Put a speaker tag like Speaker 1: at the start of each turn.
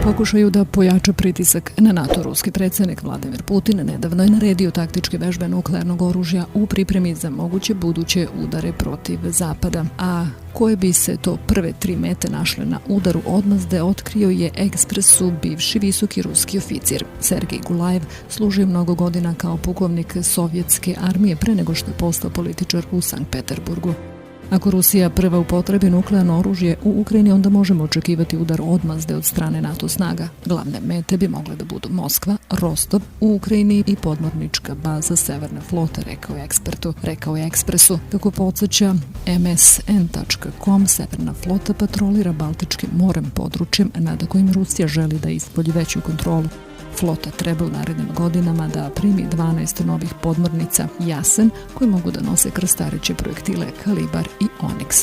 Speaker 1: pokušaju da pojača pritisak na NATO, ruski predsjednik Vladimir Putin nedavno je naredio taktičke vežbe nuklearnog oružja u pripremi za moguće buduće udare protiv Zapada. A koje bi se to prve 3 mete našle na udaru odmazde otkrio je Ekspresu bivši visoki ruski oficir. Sergej Gulajev služio mnogo godina kao pukovnik sovjetske armije pre nego što je postao političar u Sankt Peterburgu. Ako Rusija prva upotrebi nuklearno oružje u Ukrajini, onda možemo očekivati udar odmazde od strane NATO snaga. Glavne mete bi mogle da budu Moskva, Rostov u Ukrajini i podmornička baza Severne flote, rekao je Ekspresu. Kako podsjeća msn.com, Severna flota patrolira Baltičkim morem, područjem nad kojim Rusija želi da ispolji veću kontrolu. Flota treba u narednim godinama da primi 12 novih podmornica Jasen koje mogu da nose krstareće projektile Kalibar i Oniks.